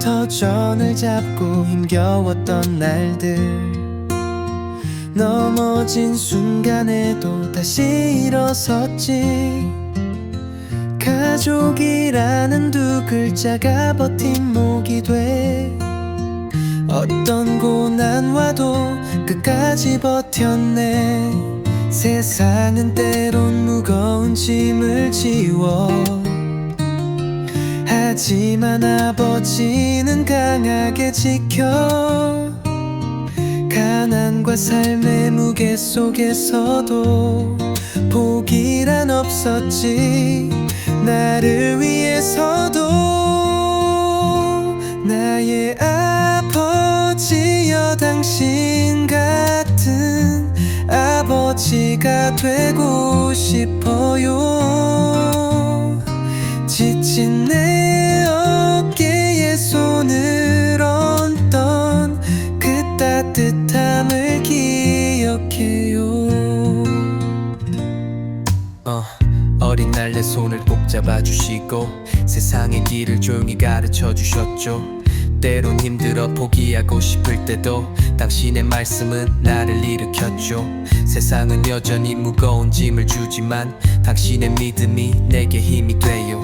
터전을 잡고 힘겨웠던 날들, 넘어진 순간에도 다시 일어섰지. 가족이라는 두 글자가 버팀목이 돼 어떤 고난 와도 끝까지 버텼네. 세상은 때론 무거운 짐을 지워, 하지만 아버지는 강하게 지켜. 가난과 삶의 무게 속에서도 포기란 없었지. 나를 위해서도. 나의 아버지여, 당신 같은 아버지가 되고 싶어요. 지친 내 어깨에 손을 얹던 그 따뜻함을 기억해요. 어린 날 내 손을 꼭 잡아주시고 세상의 길을 조용히 가르쳐 주셨죠. 때론 힘들어 포기하고 싶을 때도 당신의 말씀은 나를 일으켰죠. 세상은 여전히 무거운 짐을 주지만 당신의 믿음이 내게 힘이 돼요.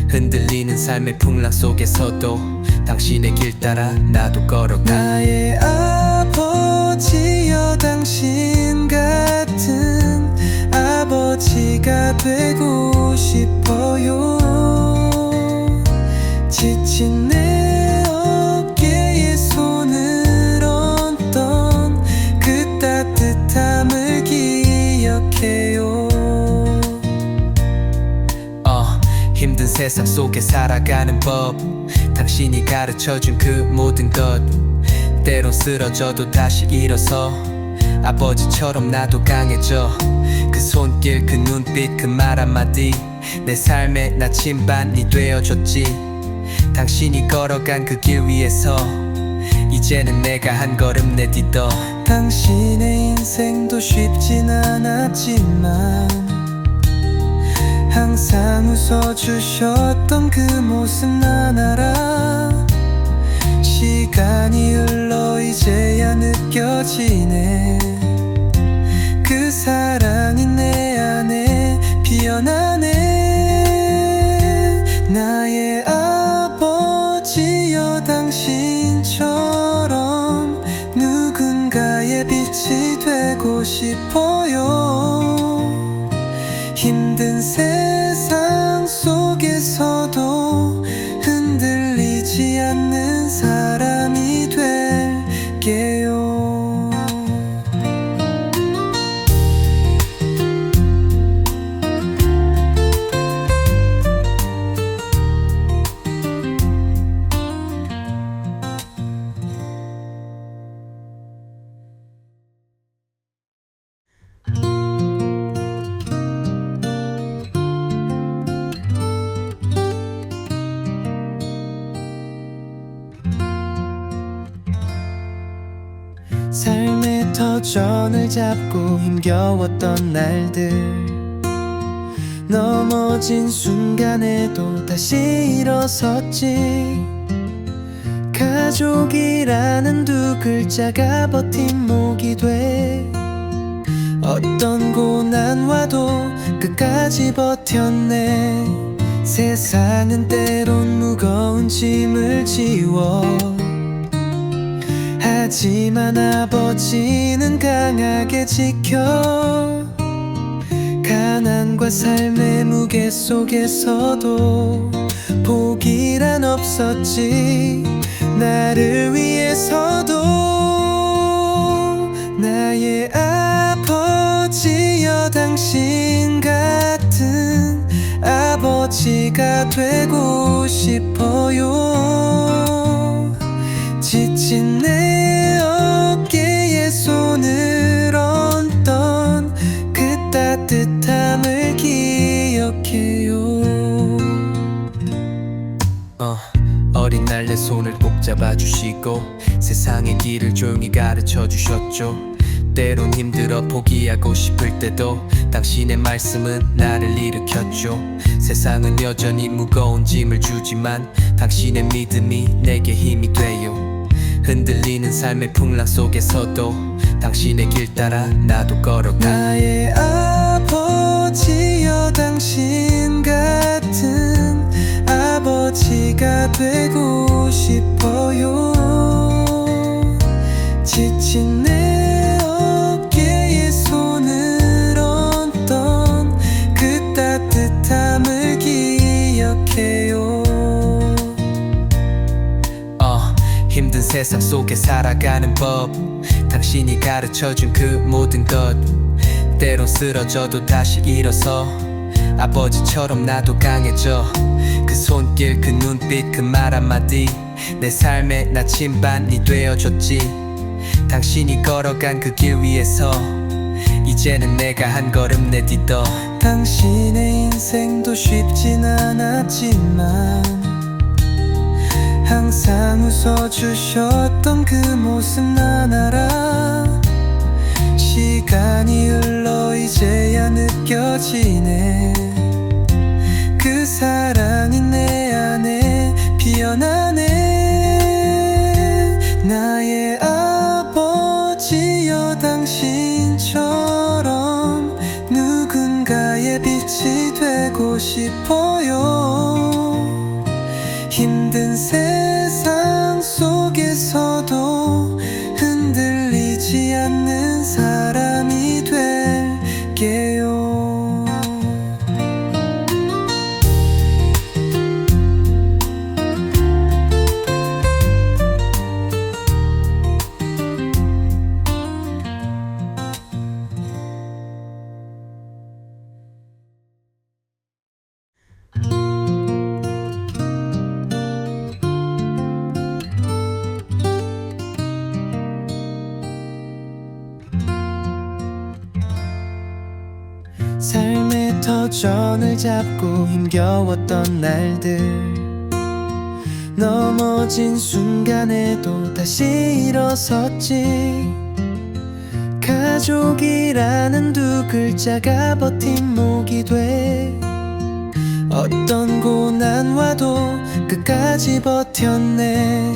흔들리는 삶의 풍랑 속에서도 당신의 길 따라 나도 걸어가. 나의 아버지여, 당신 같은 아버지가 되고 싶어요. 지친 내 어깨에 손을 얹던 그 따뜻함을 기억해요. 힘든 세상 속에 살아가는 법, 당신이 가르쳐준 그 모든 것. 때론 쓰러져도 다시 일어서 아버지처럼 나도 강해져. 그 손길, 그 눈빛, 그 말 한마디 내 삶의 나침반이 되어줬지. 당신이 걸어간 그 길 위에서 이제는 내가 한 걸음 내딛어. 당신의 인생도 쉽진 않았지만 항상 웃어주셨던 그 모습 난 알아. 시간이 흘러 이제야 느껴지네. 그 사랑이 내 안에 피어나네. 나의 아버지여, 당신처럼 누군가의 빛이 되고 싶어요. 힘든 세상 속에서도 흔들리지 않는 사람이 될게요. 삶의 터전을 잡고 힘겨웠던 날들, 넘어진 순간에도 다시 일어섰지. 가족이라는 두 글자가 버팀목이 돼 어떤 고난 와도 끝까지 버텼네. 세상은 때론 무거운 짐을 지워, 하지만 아버지는 강하게 지켜. 가난과 삶의 무게 속에서도 포기란 없었지. 나를 위해서도. 나의 아버지여, 당신 같은 아버지가 되고 싶어요. 지친 내 어깨에 손을 얹던 그 따뜻함을 기억해요. 어린 날 내 손을 꼭 잡아주시고 세상의 길을 조용히 가르쳐 주셨죠. 때론 힘들어 포기하고 싶을 때도 당신의 말씀은 나를 일으켰죠. 세상은 여전히 무거운 짐을 주지만 당신의 믿음이 내게 힘이 돼요. 흔들리는 삶의 풍랑 속에서도 당신의 길 따라 나도 걸어가. 나의 아버지여, 당신 같은 아버지가 되고 싶어요. 지친 내 어깨에 손을 얹던 그 따뜻함을 기억해요. 힘든 세상 속에 살아가는 법, 당신이 가르쳐준 그 모든 것. 때론 쓰러져도 다시 일어서 아버지처럼 나도 강해져. 그 손길, 그 눈빛, 그 말 한마디 내 삶의 나침반이 되어줬지. 당신이 걸어간 그 길 위에서 이제는 내가 한 걸음 내딛어. 당신의 인생도 쉽진 않았지만 항상 웃어주셨던 그 모습 난 알아. 시간이 흘러 이제야 느껴지네. 그 사랑이 내 안에 피어나네. 나의 아버지여, 당신처럼 누군가의 빛이 되고 싶어요. 힘든 세상 속에서도 흔들리지 않는 사람이 될게요. 삶의 터전을 잡고 힘겨웠던 날들, 넘어진 순간에도 다시 일어섰지. 가족이라는 두 글자가 버팀목이 돼 어떤 고난 와도 끝까지 버텼네.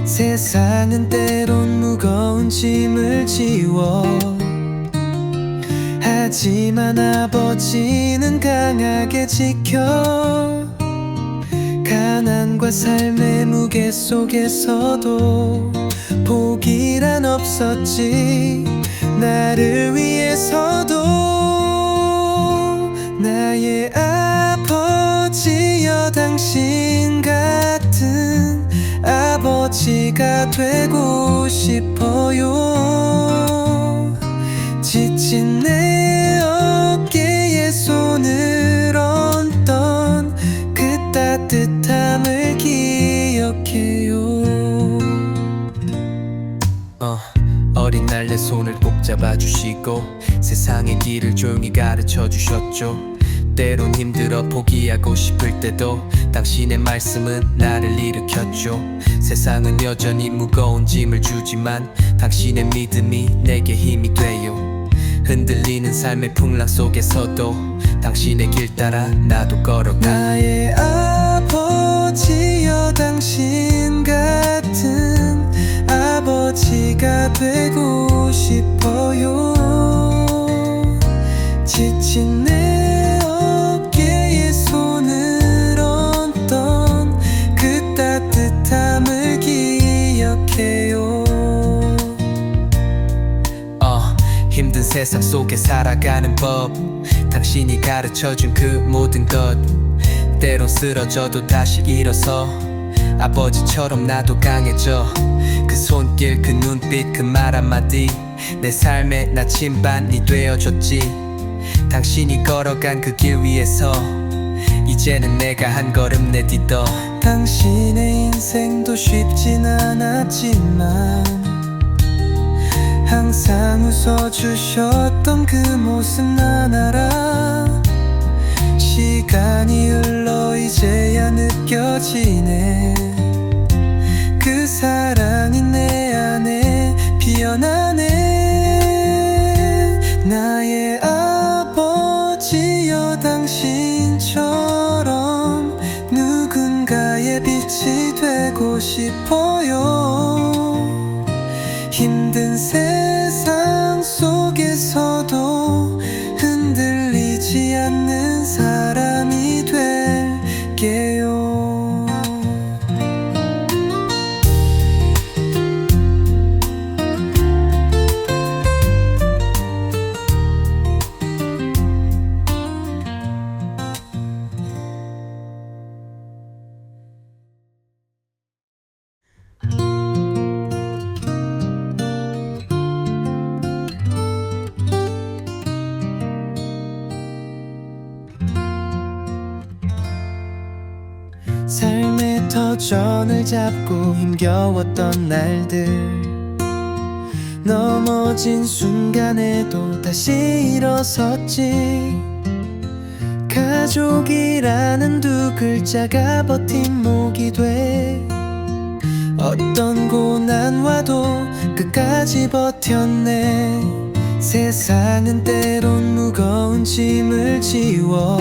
세상은 때론 무거운 짐을 지워, 하지만 아버지는 강하게 지켜. 가난과 삶의 무게 속에서도 포기란 없었지. 나를 위해서도. 나의 아버지여, 당신 같은 아버지가 되고 싶어요. 지친 내 어깨에 손을 얹던 그 따뜻함을 기억해요. 어린 날 내 손을 꼭 잡아주시고 세상의 길을 조용히 가르쳐주셨죠. 때론 힘들어 포기하고 싶을 때도 당신의 말씀은 나를 일으켰죠. 세상은 여전히 무거운 짐을 주지만 당신의 믿음이 내게 힘이 돼요. 흔들리는 삶의 풍랑 속에서도 당신의 길 따라 나도 걸어가. 나의 아버지여, 당신 같은 아버지가 되고 싶어요. 지친 내 어깨에 손을 얹던 그 따뜻함을 기억해요. 힘든 세상 속에 살아가는 법, 당신이 가르쳐준 그 모든 것. 때론 쓰러져도 다시 일어서 아버지처럼 나도 강해져. 그 손길, 그 눈빛, 그 말 한마디 내 삶의 나침반이 되어줬지. 당신이 걸어간 그 길 위에서 이제는 내가 한 걸음 내딛어. 당신의 인생도 쉽진 않았지만 항상 웃어주셨던 그 모습 난 알아. 시간이 흘러 이제야 느껴지네. 그 사랑이 내 안에 피어나네. 삶에터 전을 잡고 힘겨웠던 날들, 넘어진 순간에도 다시 일어섰지. 가족이라는 두 글자가 버팀목이 돼 어떤 고난 와도 끝까지 버텼네. 세상은 때론 무거운 짐을 지워,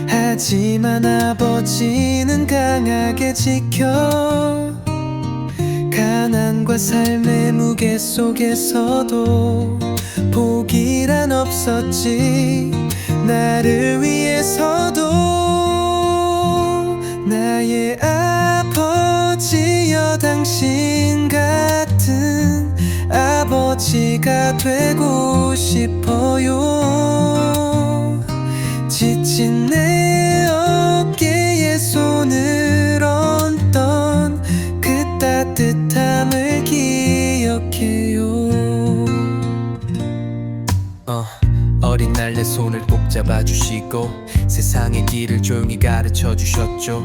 하지만 아버지는 강하게 지켜. 가난과 삶의 무게 속에서도 포기란 없었지. 나를 위해서도. 나의 아버지여, 당신 같은 아버지가 되고 싶어요. 지친 내 어깨에 손을 얹던 그 따뜻함을 기억해요. 어린 날 내 손을 꼭 잡아주시고 세상의 길을 조용히 가르쳐 주셨죠.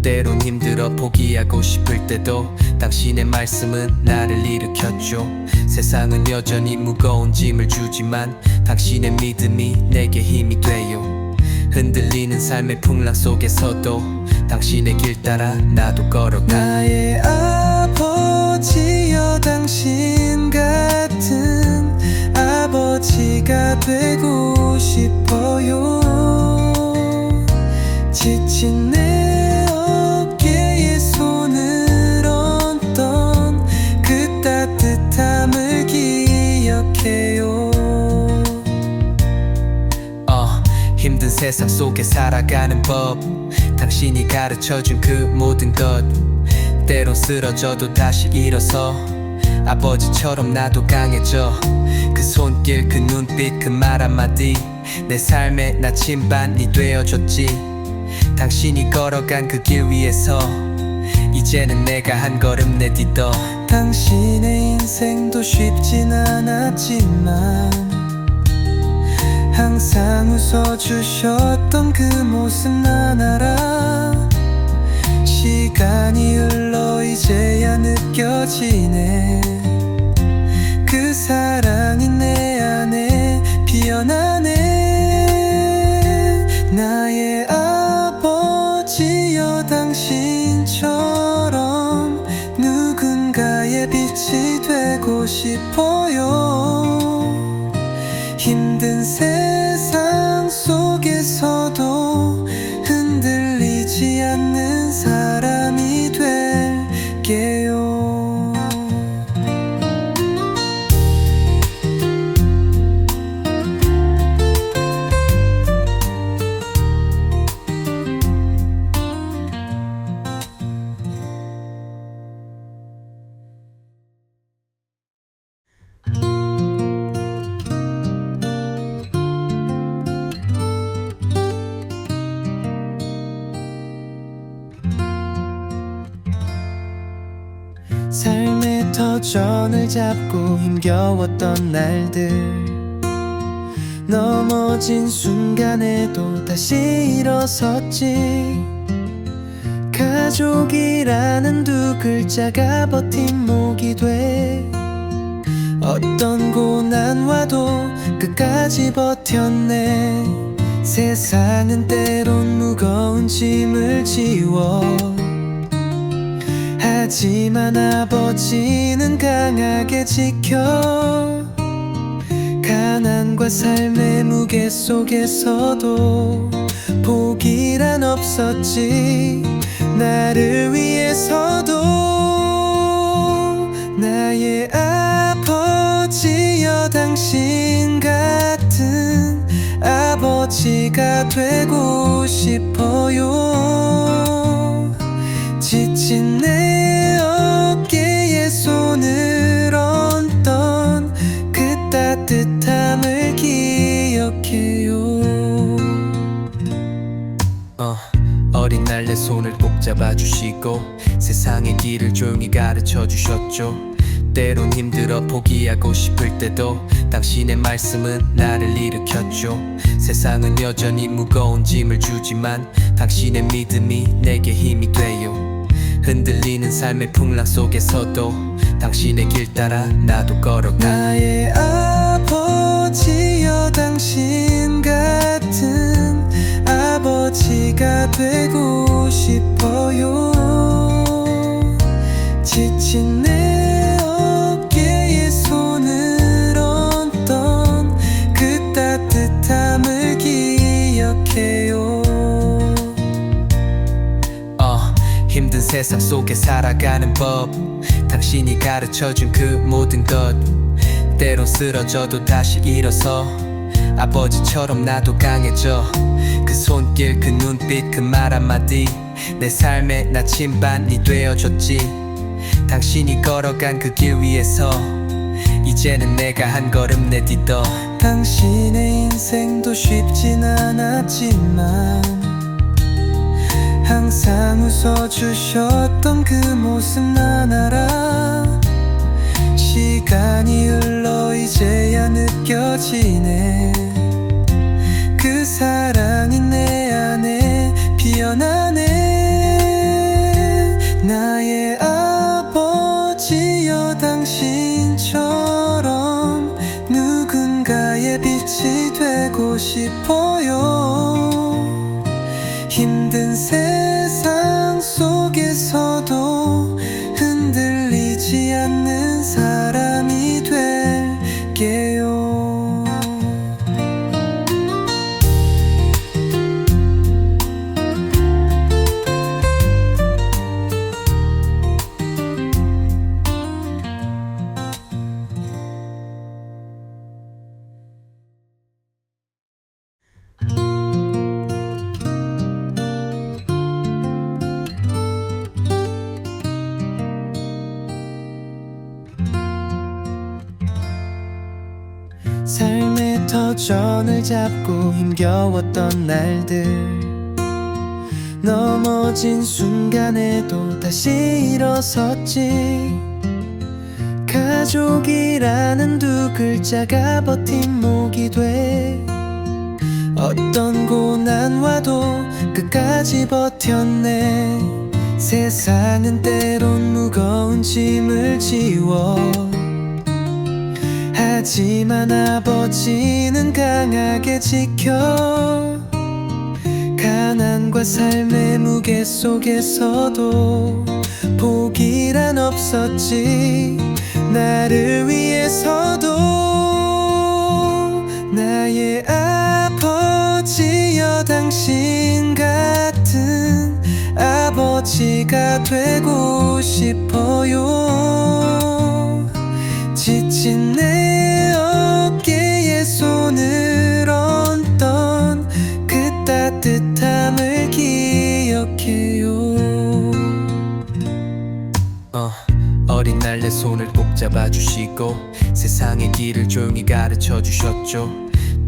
때론 힘들어 포기하고 싶을 때도 당신의 말씀은 나를 일으켰죠. 세상은 여전히 무거운 짐을 주지만 당신의 믿음이 내게 힘이 돼요. 흔들리는 삶의 풍랑 속에서도 당신의 길 따라 나도 걸어가. 나의 아버지여, 당신 같은 아버지가 되고 싶어요. 지친 내 어깨에 손을 얹던 그 따뜻함을 기억해요. 힘든 세상 속에 살아가는 법, 당신이 가르쳐준 그 모든 것. 때론 쓰러져도 다시 일어서 아버지처럼 나도 강해져. 그 손길, 그 눈빛, 그 말 한마디 내 삶의 나침반이 되어줬지. 당신이 걸어간 그 길 위에서 이제는 내가 한 걸음 내딛어. 당신의 인생도 쉽진 않았지만 항상 웃어주셨던 그 모습 난 알아. 시간이 흘러 이제야 느껴지네. 그 사랑이 내 안에 피어나네. 나의 아버지여, 당신처럼 누군가의 빛이 되고 싶어요. 힘든 세상 속에서도 흔들리지 않는 사람이 될게요. 삶의 터전을 잡고 힘겨웠던 날들, 넘어진 순간에도 다시 일어섰지. 가족이라는 두 글자가 버팀목이 돼 어떤 고난 와도 끝까지 버텼네. 세상은 때론 무거운 짐을 지워, 하지만 아버지는 강하게 지켜. 가난과 삶의 무게 속에서도 포기란 없었지. 나를 위해서도. 나의 아버지여, 당신 같은 아버지가 되고 싶어요. 지친 내 어깨에 손을 얹던 그 따뜻함을 기억해요. 어린 날 내 손을 꼭 잡아주시고 세상의 길을 조용히 가르쳐 주셨죠. 때론 힘들어 포기하고 싶을 때도 당신의 말씀은 나를 일으켰죠. 세상은 여전히 무거운 짐을 주지만 당신의 믿음이 내게 힘이 돼요. 흔들리는 삶의 풍랑 속에서도 당신의 길 따라 나도 걸어가. 나의 아버지여, 당신 같은 아버지가 되고 싶어요. 지친 내 어깨에 손을 얹던 그 따뜻함을 기억해요. 힘든 세상 속에 살아가는 법, 당신이 가르쳐준 그 모든 것. 때론 쓰러져도 다시 일어서 아버지처럼 나도 강해져. 그 손길, 그 눈빛, 그 말 한마디 내 삶의 나침반이 되어줬지. 당신이 걸어간 그 길 위에서 이제는 내가 한 걸음 내딛어. 당신의 인생도 쉽진 않았지만 항상 웃어주셨던 그 모습 난 알아. 시간이 흘러 이제야 느껴지네. 그 사랑이 내 안에 피어나네. 나의 아버지여, 당신처럼 누군가의 빛이 되고 싶어요. 힘든 세상 속에서도 흔들리지 않는 사람이 될게요. 삶의 터전을 잡고 힘겨웠던 날들, 넘어진 순간에도 다시 일어섰지. 가족이라는 두 글자가 버팀목이 돼 어떤 고난 와도 끝까지 버텼네. 세상은 때론 무거운 짐을 지워, 하지만 아버지는 강하게 지켜. 가난과 삶의 무게 속에서도 포기란 없었지. 나를 위해서도. 나의 아버지여, 당신 같은 아버지가 되고 싶어요. 지친 내 어깨에 손을 얹던 그 따뜻함을 기억해요. 어린 날 내 손을 꼭 잡아주시고 세상의 길을 조용히 가르쳐주셨죠.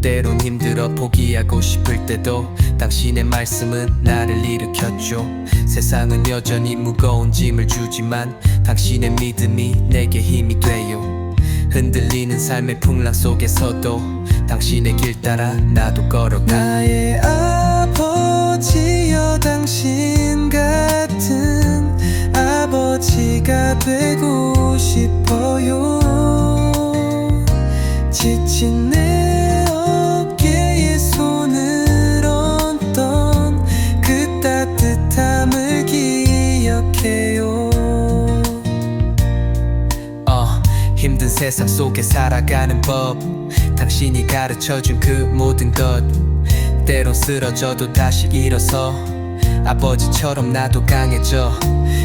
때론 힘들어 포기하고 싶을 때도 당신의 말씀은 나를 일으켰죠. 세상은 여전히 무거운 짐을 주지만 당신의 믿음이 내게 힘이 돼요. 흔들리는 삶의 풍랑 속에서도 당신의 길 따라 나도 걸어가. 나의 아버지여, 당신 같은 아버지가 되고 싶어요. 지친 내 어깨에 손을 얹던 그 따뜻함을 기억해요. 힘든 세상 속에 살아가는 법, 당신이 가르쳐준 그 모든 것. 때론 쓰러져도 다시 일어서 아버지처럼 나도 강해져.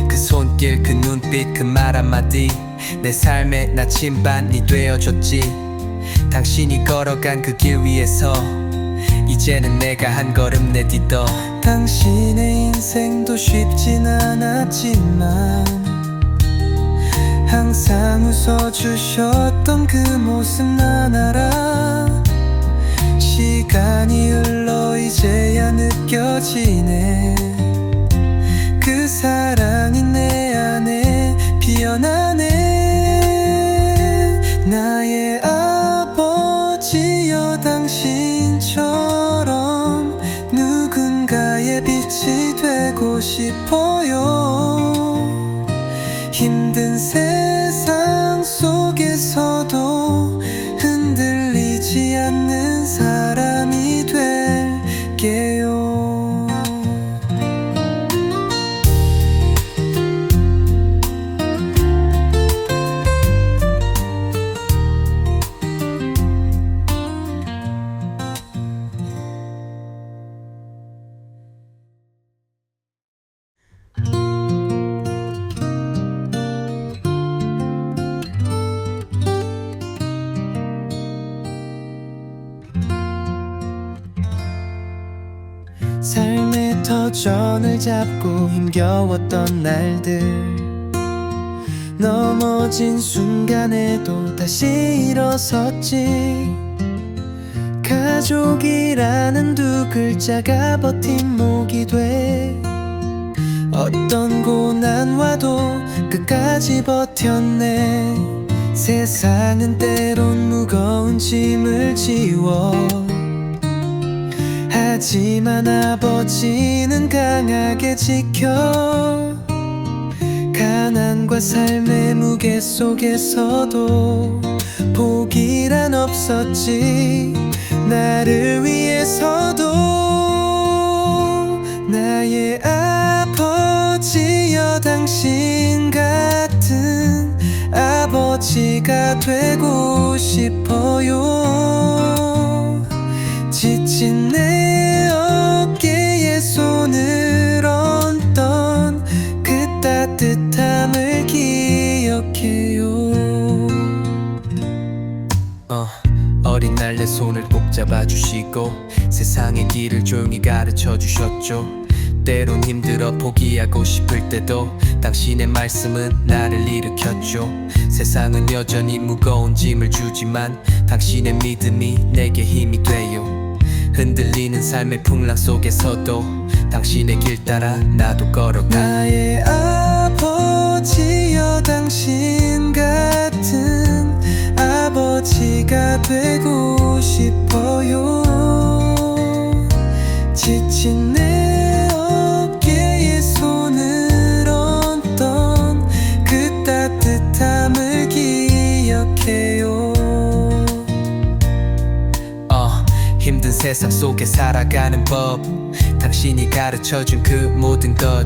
그 손길, 그 눈빛, 그 말 한마디 내 삶의 나침반이 되어줬지. 당신이 걸어간 그 길 위에서 이제는 내가 한 걸음 내딛어. 당신의 인생도 쉽진 않았지만 항상 웃어주셨던 그 모습 난 알아. 시간이 흘러 이제야 느껴지네. 그 사랑이 내 안에 피어나네. 나의 아버지여 당신처럼 누군가의 빛이 되고 싶어요. 힘든 세상 속에서도 흔들리지 않는 사람이 될게요. 삶의 터전을 잡고 힘겨웠던 날들, 넘어진 순간에도 다시 일어섰지. 가족이라는 두 글자가 버팀목이 돼 어떤 고난 와도 끝까지 버텼네. 세상은 때론 무거운 짐을 지워, 하지만 아버지는 강하게 지켜. 가난과 삶의 무게 속에서도 포기란 없었지. 나를 위해서도. 나의 아버지여 당신 같은 아버지가 되고 싶어요. 지친 내 어깨에 손을 얹던 그 따뜻함을 기억해요. 어린 날 내 손을 꼭 잡아주시고 세상의 길을 조용히 가르쳐 주셨죠. 때론 힘들어 포기하고 싶을 때도 당신의 말씀은 나를 일으켰죠. 세상은 여전히 무거운 짐을 주지만 당신의 믿음이 내게 힘이 돼요. 흔들리는 삶의 풍랑 속에서도 당신의 길 따라 나도 걸어가. 나의 아버지여 당신 같은 아버지가 되고 싶어요. 지친 내 어깨에 손을 얹던 그 따뜻함을 기억해요. 힘든 세상 속에 살아가는 법, 당신이 가르쳐준 그 모든 것.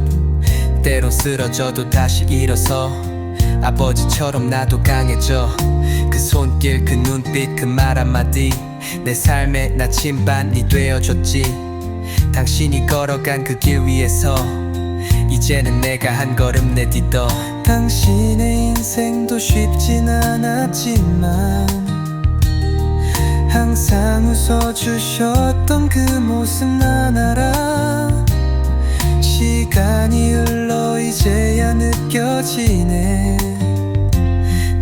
때론 쓰러져도 다시 일어서 아버지처럼 나도 강해져. 그 손길, 그 눈빛, 그 말 한마디 내 삶의 나침반이 되어줬지. 당신이 걸어간 그 길 위에서 이제는 내가 한 걸음 내딛어. 당신의 인생도 쉽진 않았지만 항상 웃어주셨던 그 모습 난 알아. 시간이 흘러 이제야 느껴지네.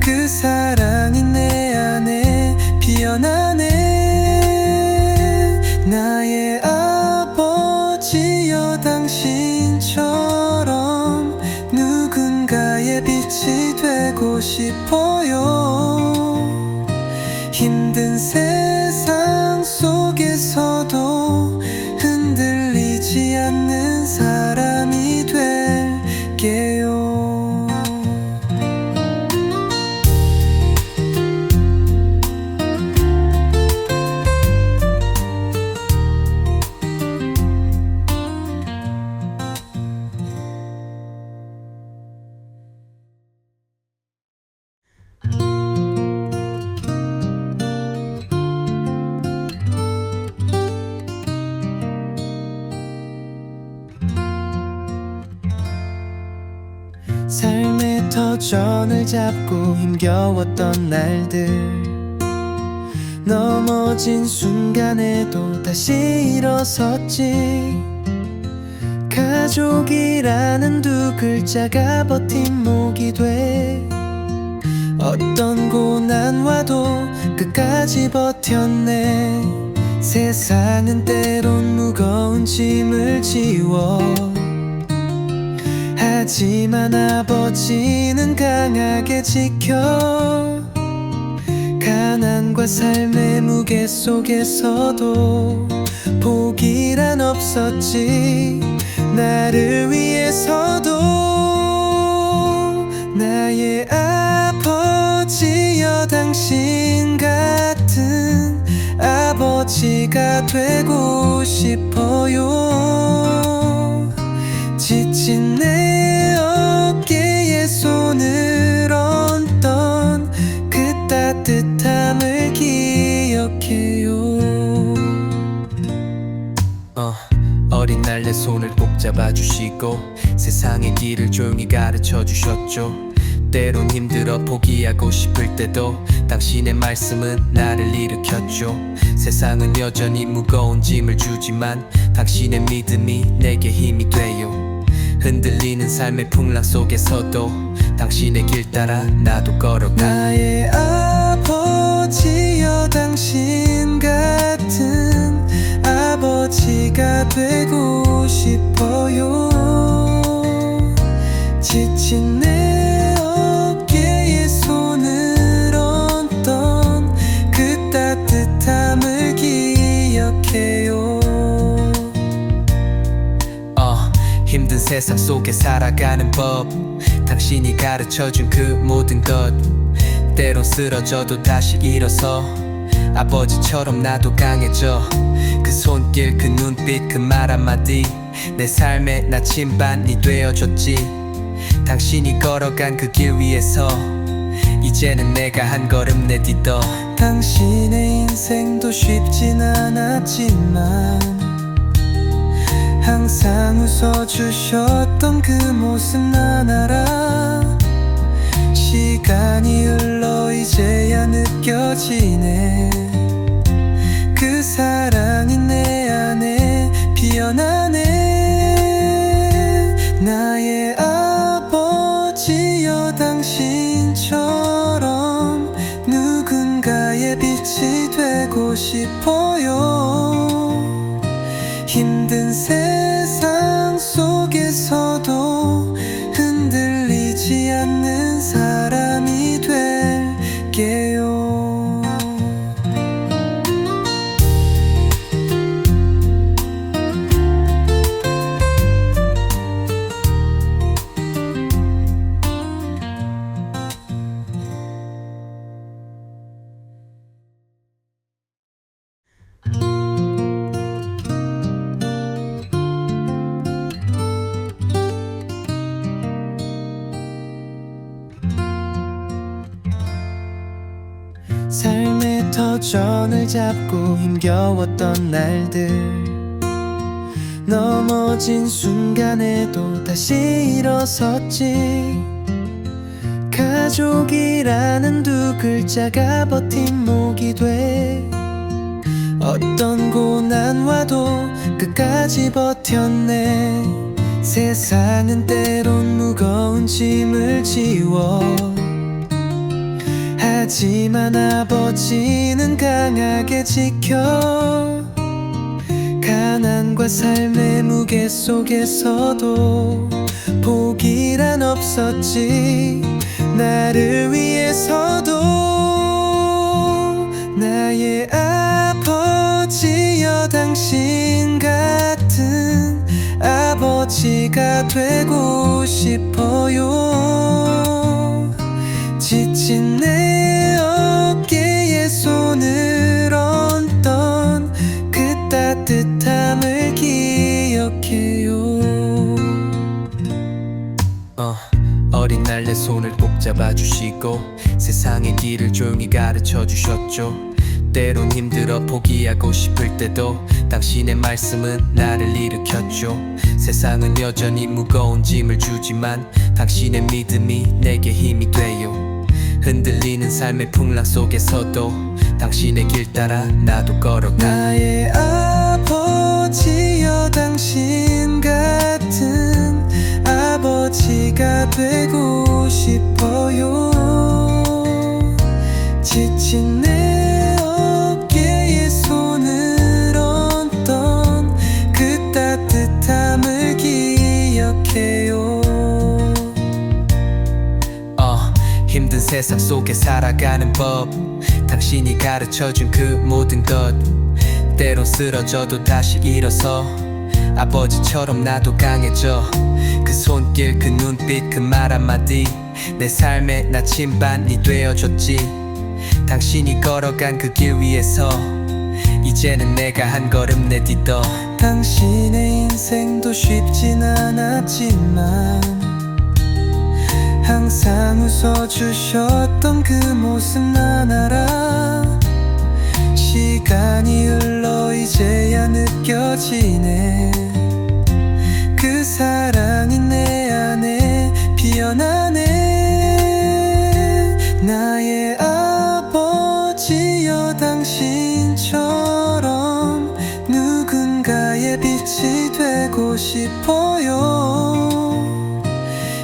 그 사랑이 내 안에 피어나네. 나의 아버지여 당신처럼 누군가의 빛이 되고 싶어요. 힘든 세상 속에서도 흔들리지 않는 사람이 될게요. 삶의 터전을 잡고 힘겨웠던 날들, 넘어진 순간에도 다시 일어섰지. 가족이라는 두 글자가 버팀목이 돼 어떤 고난 와도 끝까지 버텼네. 세상은 때론 무거운 짐을 지워, 하지만 아버지는 강하게 지켜. 가난과 삶의 무게 속에서도 포기란 없었지. 나를 위해서도. 나의 아버지여, 당신 같은 아버지가 되고 싶어요. 지친 내 어깨에 손을 얹던 그 따뜻함을 기억해요. 어린 날 내 손을 꼭 잡아주시고 세상의 길을 조용히 가르쳐 주셨죠. 때론 힘들어 포기하고 싶을 때도 당신의 말씀은 나를 일으켰죠. 세상은 여전히 무거운 짐을 주지만 당신의 믿음이 내게 힘이 돼요. 흔들리는 삶의 풍랑 속에서도 당신의 길 따라 나도 걸어가. 나의 아버지여, 당신 같은 아버지가 되고 싶어요. 지친 내 어깨에 손을 얹던 그 따뜻함을 기억해요. 힘든 세상 속에 살아가는 법, 당신이 가르쳐준 그 모든 것. 때론 쓰러져도 다시 일어서 아버지처럼 나도 강해져. 그 손길, 그 눈빛, 그 말 한마디 내 삶의 나침반이 되어줬지. 당신이 걸어간 그 길 위에서 이제는 내가 한 걸음 내딛어. 당신의 인생도 쉽진 않았지만 항상 웃어주셨던 그 모습 난 알아. 시간이 흘러 이제야 느껴지네. 그 사랑이 내 안에 피어나네. 나의 아버지여, 당신처럼 누군가의 빛이 되고 싶어요. 힘든 세상 속에서도 흔들리지 않는 사람이 될게요. 삶의 터전을 잡고 힘겨웠던 날들, 넘어진 순간에도 다시 일어섰지. 가족이라는 두 글자가 버팀목이 돼 어떤 고난 와도 끝까지 버텼네. 세상은 때론 무거운 짐을 지워 하지만 아버지는 강하게 지켜. 가난과 삶의 무게 속에서도 포기란 없었지. 나를 위해서도. 나의 아버지여, 당신 같은 아버지가 되고 싶어요. 지친 내 어깨에 손을 얹던 그 따뜻함을 기억해요. 어린 날 내 손을 꼭 잡아주시고 세상의 길을 조용히 가르쳐 주셨죠. 때론 힘들어 포기하고 싶을 때도 당신의 말씀은 나를 일으켰죠. 세상은 여전히 무거운 짐을 주지만 당신의 믿음이 내게 힘이 돼요. 흔들리는 삶의 풍랑 속에서도 당신의 길 따라 나도 걸어가. 나의 아버지여, 당신 같은 아버지가 되고 싶어요. 지친 내 어깨에 손을 얹던 그 따뜻함을 기억해요. 힘든 세상 속에 살아가는 법 당신이 가르쳐준 그 모든 것 때론 쓰러져도 다시 일어서 아버지처럼 나도 강해져 그 손길 그 눈빛 그 말 한마디 내 삶의 나침반이 되어줬지 당신이 걸어간 그 길 위에서 이제는 내가 한 걸음 내딛어 당신의 인생도 쉽진 않았지만 항상 웃어주셨던 그 모습 난 알아 시간이 흘러 이제야 느껴지네 그 사랑이 내 안에 피어나네 나의 아버지여 당신처럼 누군가의 빛이 되고 싶어요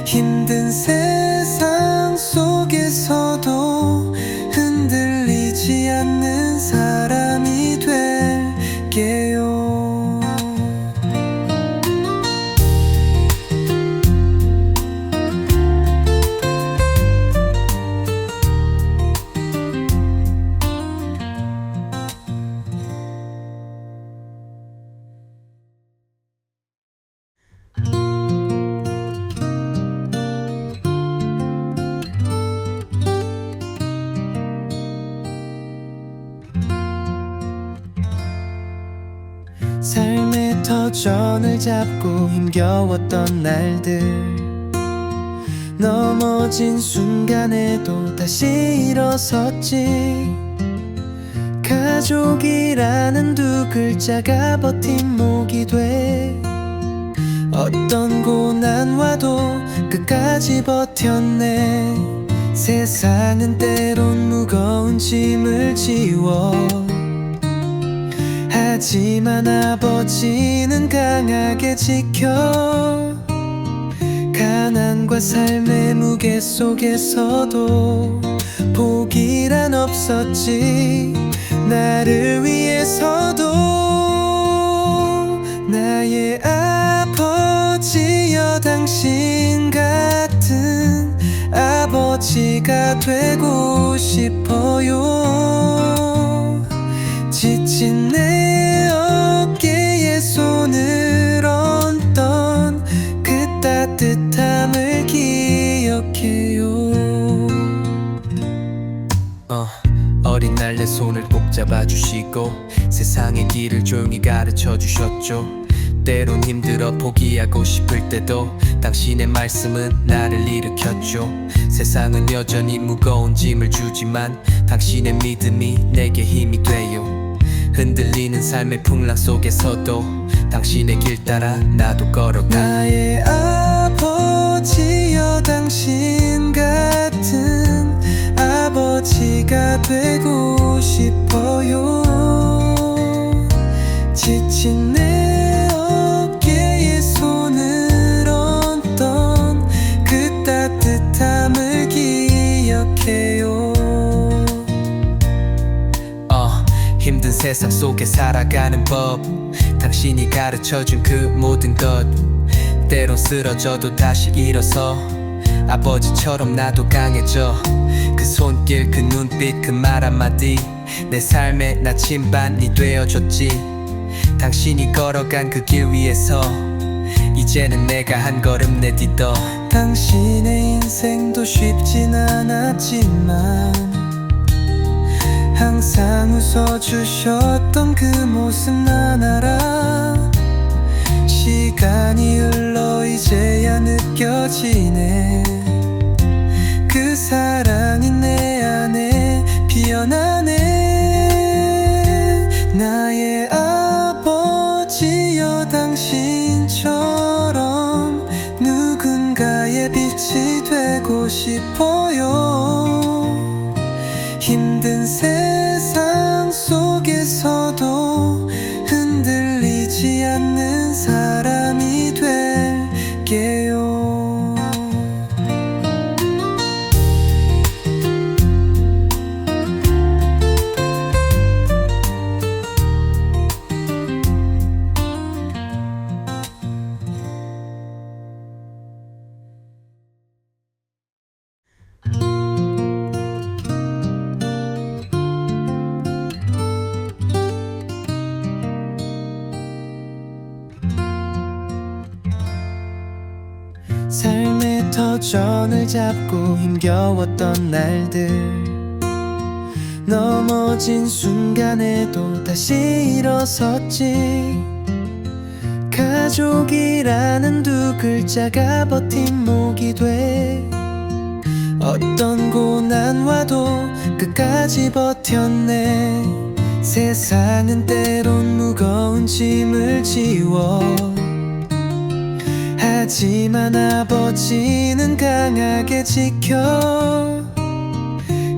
힘든 세상 속에서도 흔들리지 않는 사람이 될게요 삶의 터전을 잡고 힘겨웠던 날들 넘어진 순간에도 다시 일어섰지 가족이라는 두 글자가 버팀목이 돼 어떤 고난와도 끝까지 버텼네 세상은 때론 무거운 짐을 지워 하지만 아버지는 강하게 지켜 가난과 삶의 무게 속에서도 포기란 없었지 나를 위해서도 나의 아버지여 당신 같은 아버지가 되고 싶어요 지친 내 어깨에 손을 얹던 그 따뜻함을 기억해요 어린 날 내 손을 꼭 잡아주시고 세상의 길을 조용히 가르쳐주셨죠 때론 힘들어 포기하고 싶을 때도 당신의 말씀은 나를 일으켰죠 세상은 여전히 무거운 짐을 주지만 당신의 믿음이 내게 힘이 돼요 흔들리는 삶의 풍랑 속에서도 당신의 길 따라 나도 걸어가 나의 아버지여 당신 같은 아버지가 되고 싶어요 지친 내 어깨에 손을 얹던 그 따뜻함을 기억해요 힘든 세상 속에 살아가는 법 당신이 가르쳐준 그 모든 것 때론 쓰러져도 다시 일어서 아버지처럼 나도 강해져 그 손길 그 눈빛 그 말 한마디 내 삶의 나침반이 되어줬지 당신이 걸어간 그 길 위에서 이제는 내가 한 걸음 내딛어 당신의 인생도 쉽진 않았지만 항상 웃어주셨던 그 모습 난 알아 시간이 흘러 이제야 느껴지네 그 사랑이 내 안에 피어나네 나의 아버지여 당신처럼 누군가의 빛이 되고 싶어요 힘든 세상 속에서도 흔들리지 않는 사람이 될게요 도전을 잡고 힘겨웠던 날들, 넘어진 순간에도 다시 일어섰지. 가족이라는 두 글자가 버팀목이 돼 어떤 고난 와도 끝까지 버텼네. 세상은 때론 무거운 짐을 지워, 하지만 아버지는 강하게 지켜.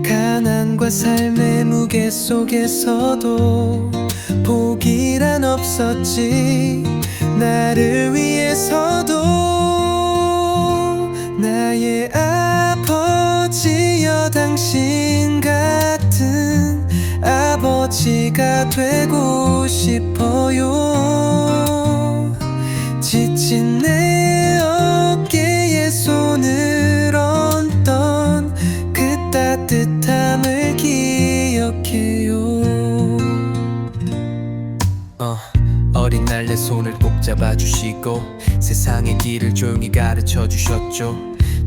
가난과 삶의 무게 속에서도 포기란 없었지. 나를 위해서도. 나의 아버지여, 당신 같은 아버지가 되고 싶어요. 지친 내 어깨에 손을 얹던 그 따뜻함을 기억해요. 어린 날 내 손을 꼭 잡아주시고 세상의 길을 조용히 가르쳐 주셨죠.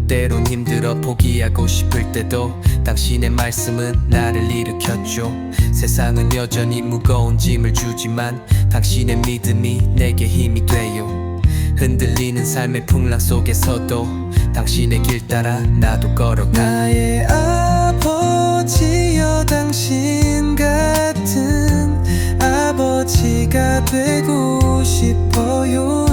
때론 힘들어 포기하고 싶을 때도 당신의 말씀은 나를 일으켰죠. 세상은 여전히 무거운 짐을 주지만 당신의 믿음이 내게 힘이 돼요. 흔들리는 삶의 풍랑 속에서도 당신의 길 따라 나도 걸어가. 나의 아버지여, 당신 같은 아버지가 되고 싶어요.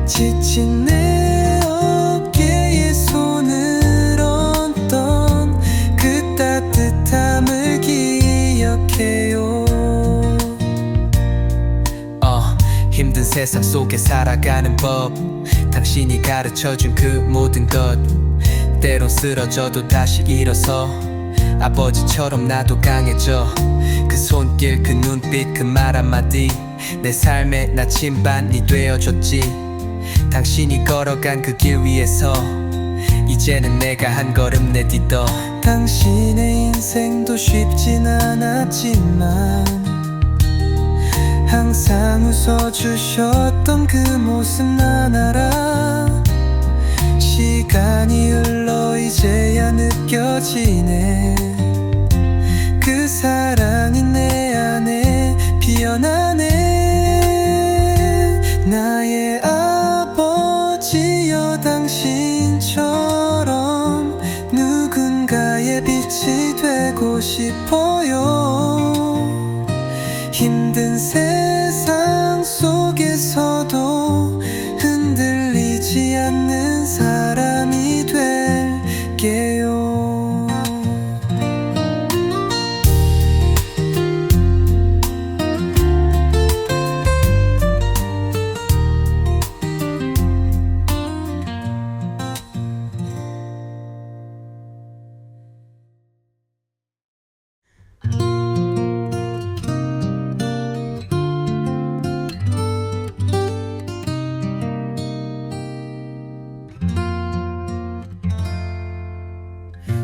지친 내 어깨에 손을 얹던 그 따뜻함을 기억해요. 힘든 세상 속에 살아가는 법, 당신이 가르쳐준 그 모든 것. 때론 쓰러져도 다시 일어서 아버지처럼 나도 강해져. 그 손길, 그 눈빛, 그 말 한마디 내 삶의 나침반이 되어줬지. 당신이 걸어간 그 길 위에서 이제는 내가 한 걸음 내딛어. 당신의 인생도 쉽진 않았지만 항상 웃어주셨던 그 모습 난 알아. 시간이 흘러 이제야 느껴지네. 그 사랑이 내 안에 피어나네. 나의 아버지여, 당신처럼 누군가의 빛이 되고 싶어요. 힘든 세상 속에서도 흔들리지 않는 사람이 될게요.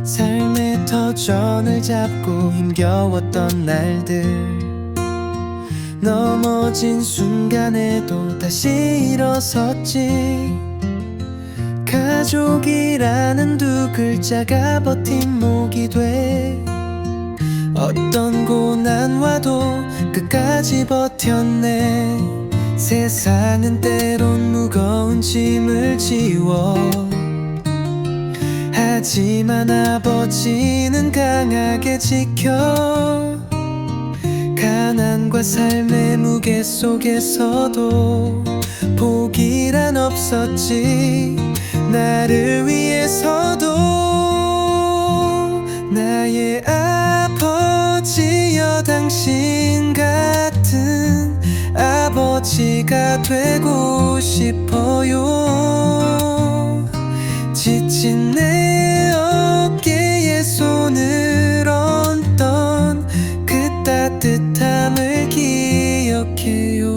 삶의 터전을 잡고 힘겨웠던 날들, 넘어진 순간에도 다시 일어섰지. 가족이라는 두 글자가 버팀목이 돼 어떤 고난 와도 끝까지 버텼네. 세상은 때론 무거운 짐을 지워, 하지만 아버지는 강하게 지켜. 가난과 삶의 무게 속에서도 포기란 없었지. 나를 위해서도. 나의 아버지여, 당신 같은 아버지가 되고 싶어요. 지친 내 어깨에 손을 얹던 그 따뜻함을 기억해요.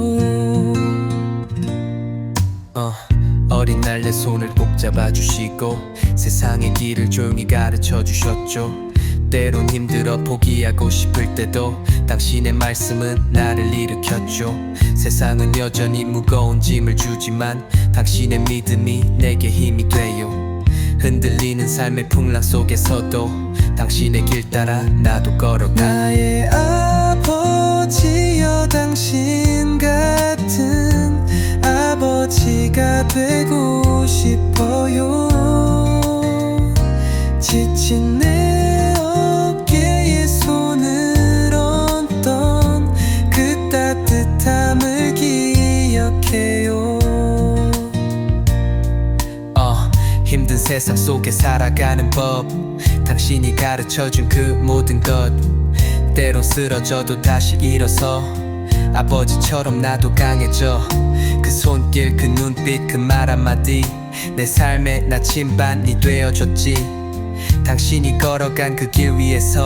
어린 날 내 손을 꼭 잡아주시고 세상의 길을 조용히 가르쳐 주셨죠. 때론 힘들어 포기하고 싶을 때도 당신의 말씀은 나를 일으켰죠. 세상은 여전히 무거운 짐을 주지만 당신의 믿음이 내게 힘이 돼요. 흔들리는 삶의 풍랑 속에서도 당신의 길 따라 나도 걸어가. 나의 아버지여 당신 같은 아버지가 되고 싶어요. 지친 내 어깨에 손을 얹던 그 따뜻함을 기억해요. 힘든 세상 속에 살아가는 법, 당신이 가르쳐준 그 모든 것. 때론 쓰러져도 다시 일어서 아버지처럼 나도 강해져. 그 손길, 그 눈빛, 그 말 한마디 내 삶의 나침반이 되어줬지. 당신이 걸어간 그 길 위에서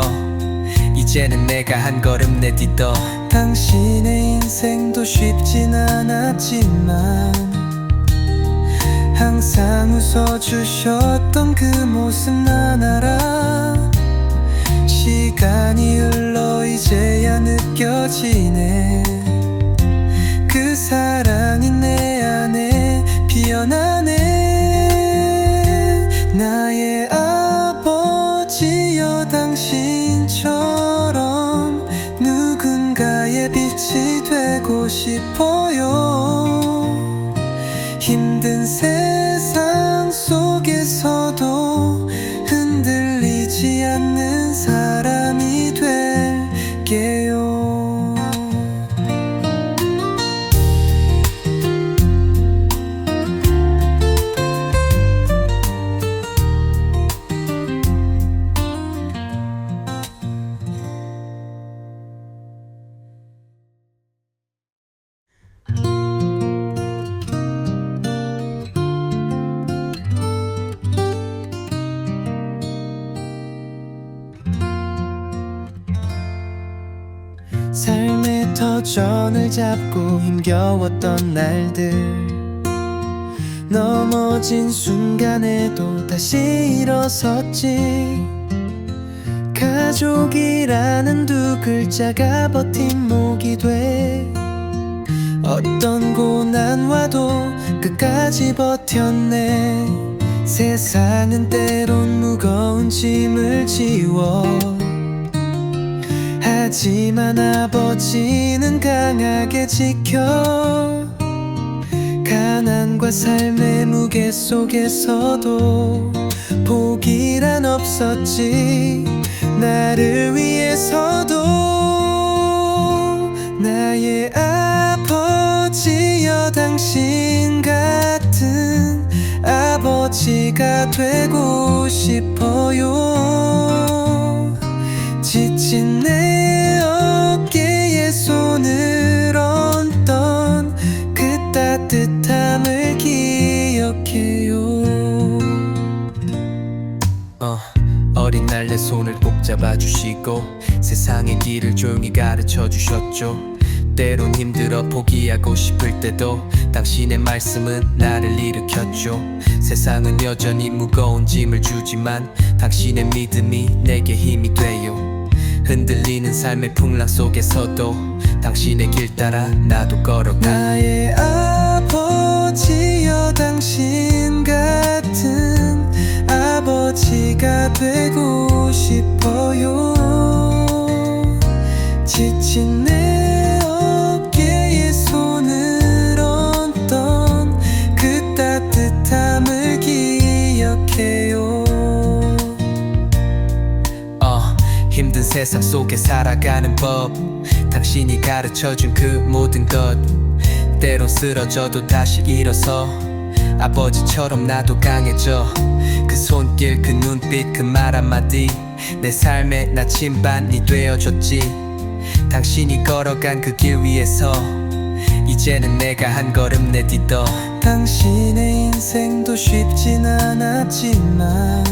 이제는 내가 한 걸음 내딛어. 당신의 인생도 쉽진 않았지만 항상 웃어주셨던 그 모습 난 알아. 시간이 흘러 이제야 느껴지네. 그 사랑이 내 안에 피어나네. 나의 아버지여 당신처럼 누군가의 빛이 되고 싶어요. 힘든 세상 속에서도 흔들리지 않는 사람이 될게요. 삶의 터전을 잡고 힘겨웠던 날들, 넘어진 순간에도 다시 일어섰지. 가족이라는 두 글자가 버팀목이 돼 어떤 고난 와도 끝까지 버텼네. 세상은 때론 무거운 짐을 지워 하지만 아버지는 강하게 지켜. 가난과 삶의 무게 속에서도 포기란 없었지. 나를 위해서도. 나의 아버지여 당신 같은 아버지가 되고 싶어요. 지친 내 어깨에 손을 얹던 그 따뜻함을 기억해요. 어린 날 내 손을 꼭 잡아주시고 세상의 길을 조용히 가르쳐주셨죠. 때론 힘들어 포기하고 싶을 때도 당신의 말씀은 나를 일으켰죠. 세상은 여전히 무거운 짐을 주지만 당신의 믿음이 내게 힘이 돼요. 흔들리는 삶의 풍랑 속에서도 당신의 길 따라 나도 걸어가. 나의 아버지여 당신 같은 아버지가 되고 싶어요. 지친 내 어깨에 손을 얹던 그 따뜻함을 기억해요. 힘든 세상 속에 살아가는 법, 당신이 가르쳐준 그 모든 것. 때론 쓰러져도 다시 일어서 아버지처럼 나도 강해져. 그 손길, 그 눈빛, 그 말 한마디 내 삶의 나침반이 되어줬지. 당신이 걸어간 그 길 위에서 이제는 내가 한 걸음 내딛어. 당신의 인생도 쉽진 않았지만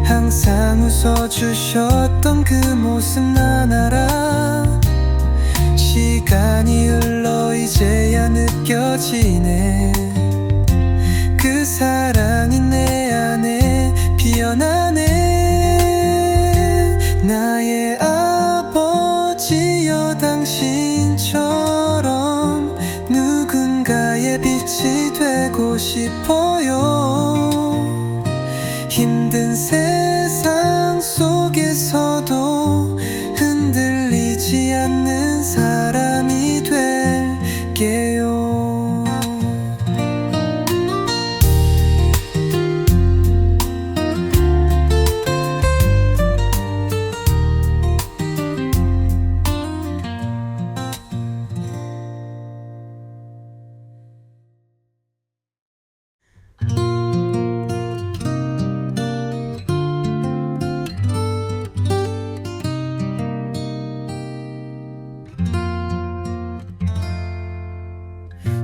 항상 웃어주셨던 그 모습 난 알아. 시간이 흘러 이제야 느껴지네. 그 사랑이 내 안에 피어나네. 세상 속에서도 흔들리지 않는 사람이 될게요.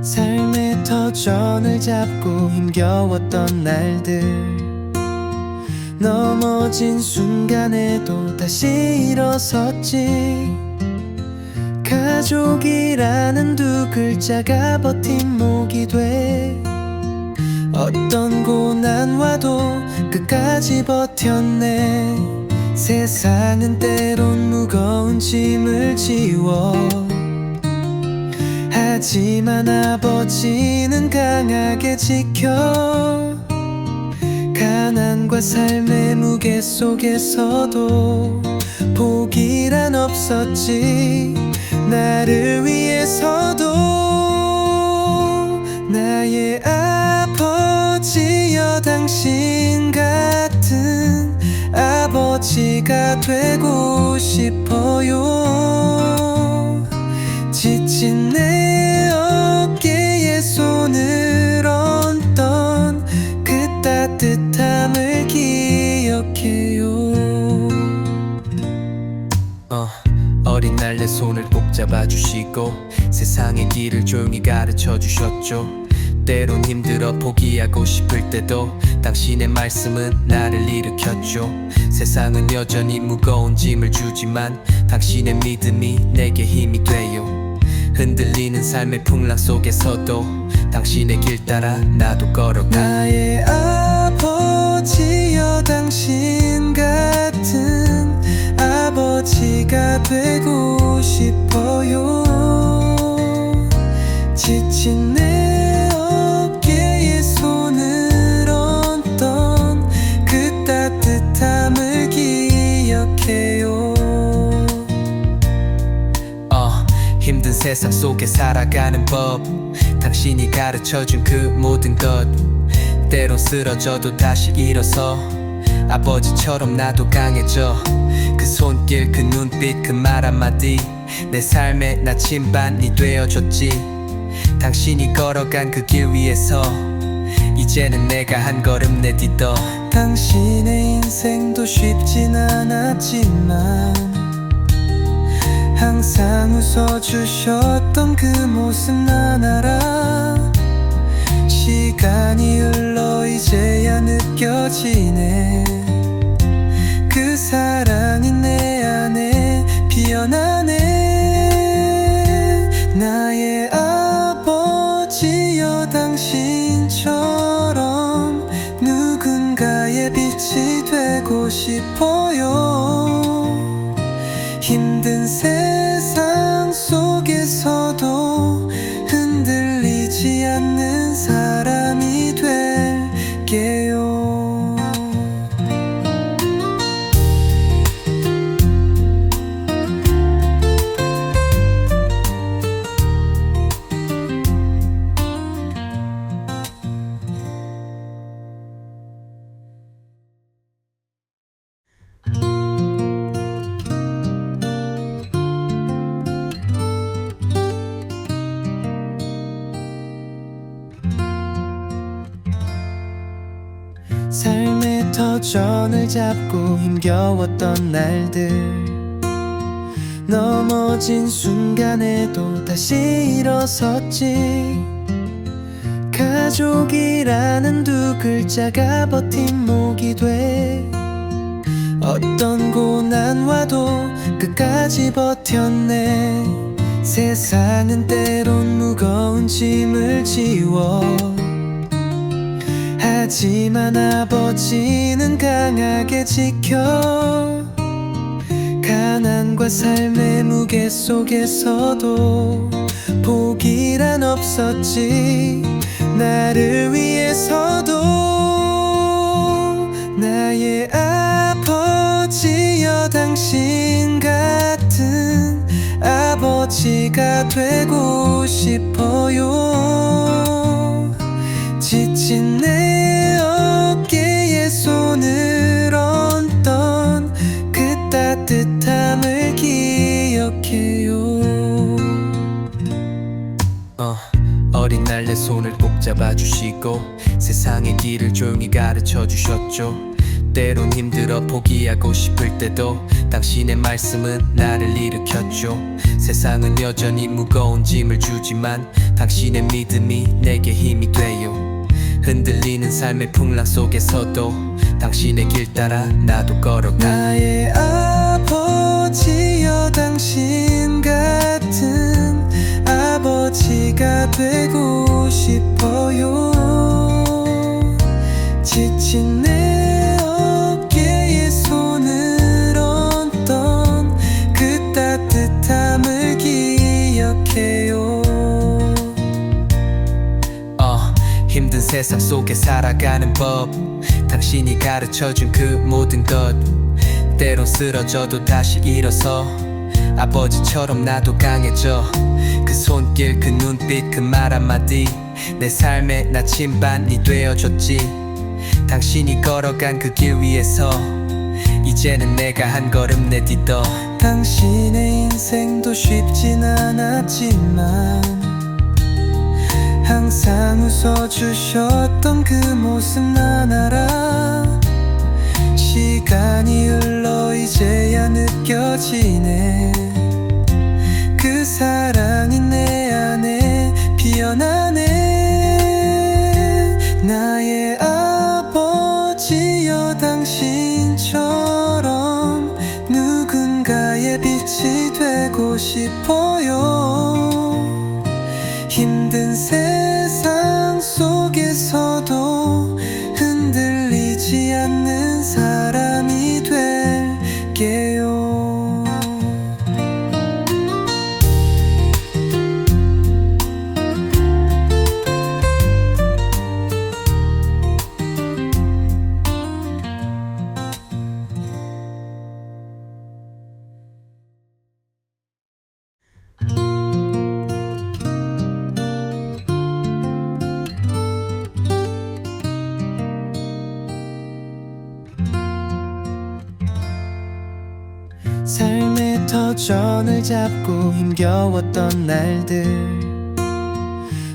삶의 터전을 잡고 힘겨웠던 날들, 넘어진 순간에도 다시 일어섰지. 가족이라는 두 글자가 버팀목이 돼 어떤 고난 와도 끝까지 버텼네. 세상은 때론 무거운 짐을 지워, 하지만 아버지는 강하게 지켜. 가난과 삶의 무게 속에서도 포기란 없었지. 나를 위해서도. 나의 아버지여, 당신 같은 아버지가 되고 싶어요. 지친 내 어깨에 손을 얹던 그 따뜻함을 기억해요. 어린 날 내 손을 꼭 잡아주시고 세상의 길을 조용히 가르쳐 주셨죠. 때론 힘들어 포기하고 싶을 때도 당신의 말씀은 나를 일으켰죠. 세상은 여전히 무거운 짐을 주지만 당신의 믿음이 내게 힘이 돼요. 흔들리는 삶의 풍랑 속에서도 당신의 길 따라 나도 걸어가. 나의 아버지여, 당신 같은 아버지가 되고 싶어요. 지친 내 어깨에 손을 얹던 그 따뜻함을 기억해요. 힘든 세상 속에 살아가는 법, 당신이 가르쳐준 그 모든 것. 때론 쓰러져도 다시 일어서 아버지처럼 나도 강해져. 그 손길, 그 눈빛, 그 말 한마디 내 삶의 나침반이 되어줬지. 당신이 걸어간 그 길 위에서 이제는 내가 한 걸음 내딛어. 당신의 인생도 쉽진 않았지만 항상 웃어주셨던 그 모습 난 알아. 시간이 흘러 이제야 느껴지네. 그 사랑이 내 안에 피어나네. 나의 아버지여, 당신처럼 누군가의 빛이 되고 싶어요. 힘든 세상 속에서도 흔들리지 않는 사람이 될게요. 삶의 터전을 잡고 힘겨웠던 날들, 넘어진 순간에도 다시 일어섰지. 가족이라는 두 글자가 버팀목이 돼 어떤 고난 와도 끝까지 버텼네. 세상은 때론 무거운 짐을 지워, 하지만 아버지는 강하게 지켜. 가난과 삶의 무게 속에서도 포기란 없었지. 나를 위해서도. 나의 아버지여 당신 같은 아버지가 되고 싶어요. 지친 내 어깨에 손을 얹던 그 따뜻함을 기억해요. 어린 날 내 손을 꼭 잡아주시고 세상의 길을 조용히 가르쳐 주셨죠. 때론 힘들어 포기하고 싶을 때도 당신의 말씀은 나를 일으켰죠. 세상은 여전히 무거운 짐을 주지만 당신의 믿음이 내게 힘이 돼요. 흔들리는 삶의 풍랑 속에서도 당신의 길 따라 나도 걸어가. 나의 아버지여 당신 같은 아버지가 되고 싶어요. 지친 내 어깨에 손을 얹던 그 따뜻함을 기억해요. 힘든 세상 속에 살아가는 법 당신이 가르쳐준 그 모든 것 때론 쓰러져도 다시 일어서 아버지처럼 나도 강해져. 그 손길 그 눈빛 그 말 한마디 내 삶의 나침반이 되어줬지. 당신이 걸어간 그 길 위에서 이제는 내가 한 걸음 내딛어. 당신의 인생도 쉽진 않았지만 항상 웃어주셨던 그 모습 난 알아. 시간이 흘러 이제야 느껴지네. 그 사랑이 내 안에 피어나네. 나의 아버지여 당신처럼 누군가의 빛이 되고 싶어요. 힘든 세상 속에서도 흔들리지 않는 사람이 될게요. 삶의 터전을 잡고 힘겨웠던 날들,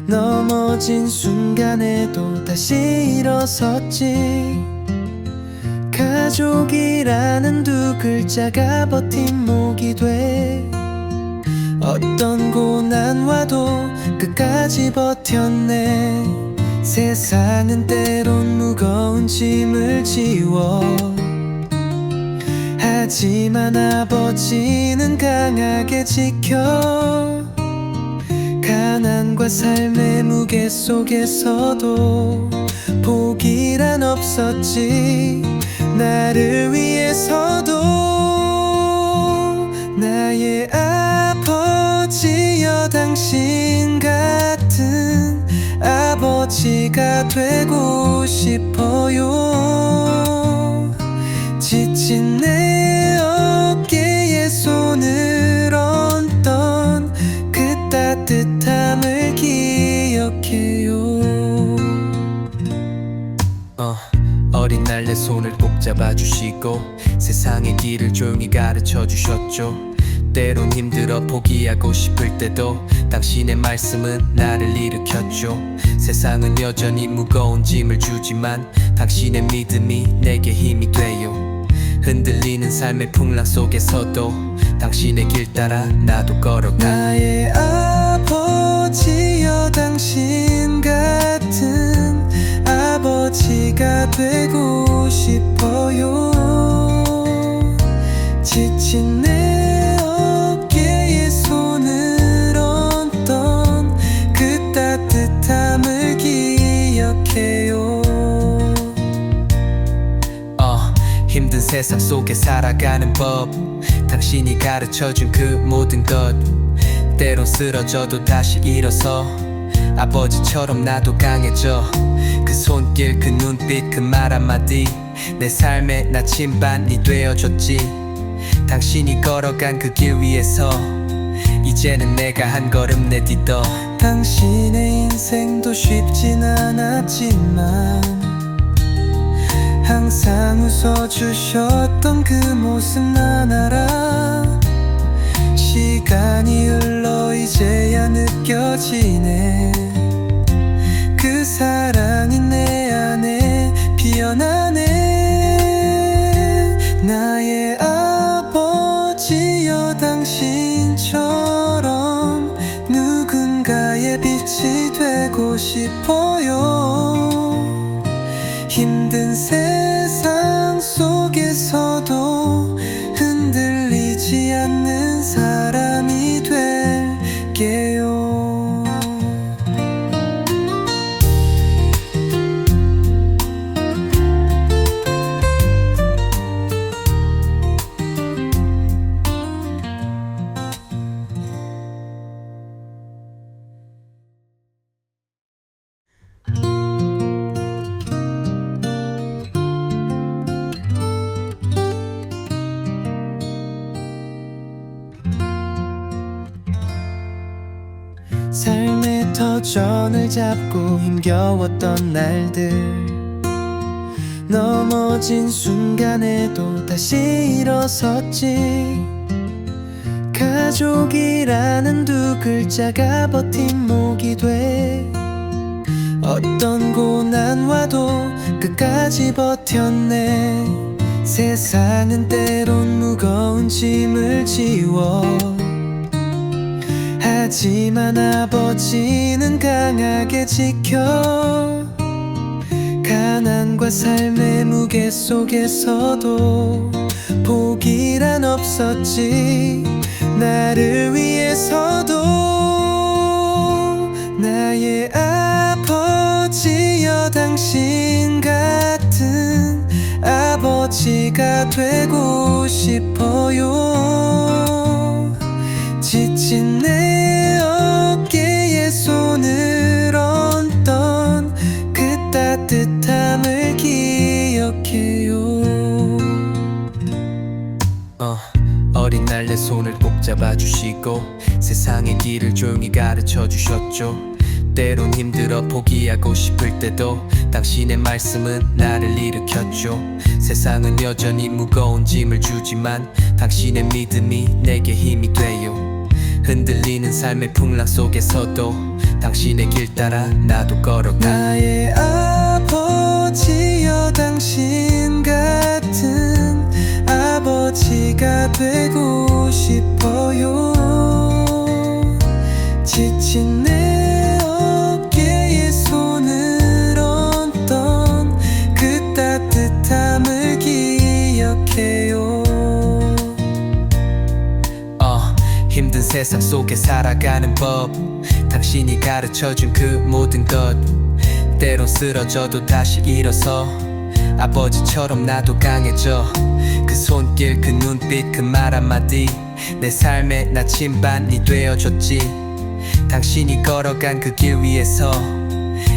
넘어진 순간에도 다시 일어섰지. 가족이라는 두 글자가 버팀목이 돼 어떤 고난 와도 끝까지 버텼네. 세상은 때론 무거운 짐을 지워 하지만 아버지는 강하게 지켜. 가난과 삶의 무게 속에서도 포기란 없었지. 나를 위해서도. 나의 아버지여 당신 같은 아버지가 되고 싶어요. 지친 내 어깨에 손을 얹던 그 따뜻함을 기억해요. 어린 날 내 손을 꼭 잡아주시고 세상의 길을 조용히 가르쳐 주셨죠. 때론 힘들어 포기하고 싶을 때도 당신의 말씀은 나를 일으켰죠. 세상은 여전히 무거운 짐을 주지만 당신의 믿음이 내게 힘이 돼요. 흔들리는 삶의 풍랑 속에서도 당신의 길 따라 나도 걸어가. 나의 아버지여 당신 같은 아버지가 되고 싶어요. 지친 내 어깨에 손을 얹던 그 따뜻함을 기억해요. 힘든 세상 속에 살아가는 법 당신이 가르쳐준 그 모든 것 때론 쓰러져도 다시 일어서 아버지처럼 나도 강해져. 그 손길 그 눈빛 그 말 한마디 내 삶의 나침반이 되어줬지. 당신이 걸어간 그 길 위에서 이제는 내가 한 걸음 내딛어. 당신의 인생도 쉽진 않았지만 항상 웃어주셨던 그 모습 난 알아. 시간이 흘러 이제야 느껴지네. 그 사랑이 내 안에 피어나네. 나의 아버지여 당신처럼 누군가의 빛이 되고 싶어요. 힘든 세상 속에서도 흔들리지 않는 사람이 될게요. 삶의 터전을 잡고 힘겨웠던 날들, 넘어진 순간에도 다시 일어섰지. 가족이라는 두 글자가 버팀목이 돼 어떤 고난 와도 끝까지 버텼네. 세상은 때론 무거운 짐을 지워 하지만 아버지는 강하게 지켜. 가난과 삶의 무게 속에서도 포기란 없었지. 나를 위해서도. 나의 아버지여 당신 같은 아버지가 되고 싶어요. 지친 내 어깨에 손을 얹던 그 따뜻함을 기억해요. 어린 날 내 손을 꼭 잡아주시고 세상의 길을 조용히 가르쳐 주셨죠. 때론 힘들어 포기하고 싶을 때도 당신의 말씀은 나를 일으켰죠. 세상은 여전히 무거운 짐을 주지만 당신의 믿음이 내게 힘이 돼요. 흔들리는 삶의 풍랑 속에서도 당신의 길 따라 나도 걸어가. 나의 아버지여 당신 같은 아버지가 되고 싶어요. 지친 내 어깨에 손을 얹던 그 따뜻함을 기억해요. 힘든 세상 속에 살아가는 법, 당신이 가르쳐준 그 모든 것. 때론 쓰러져도 다시 일어서 아버지처럼 나도 강해져. 그 손길, 그 눈빛, 그 말 한마디 내 삶의 나침반이 되어줬지. 당신이 걸어간 그 길 위에서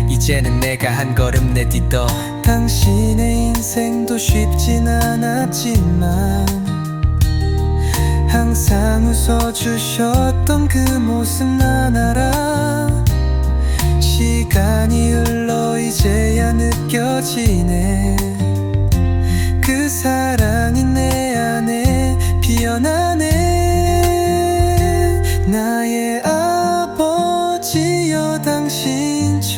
이제는 내가 한 걸음 내딛어. 당신의 인생도 쉽진 않았지만 항상 웃어주셨던 그 모습 난 알아. 시간이 흘러 이제야 느껴지네. 그 사랑이 내 안에 피어나네. 나의 아버지여 당신처럼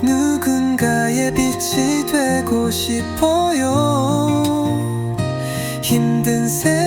누군가의 빛이 되고 싶어요. 힘든 세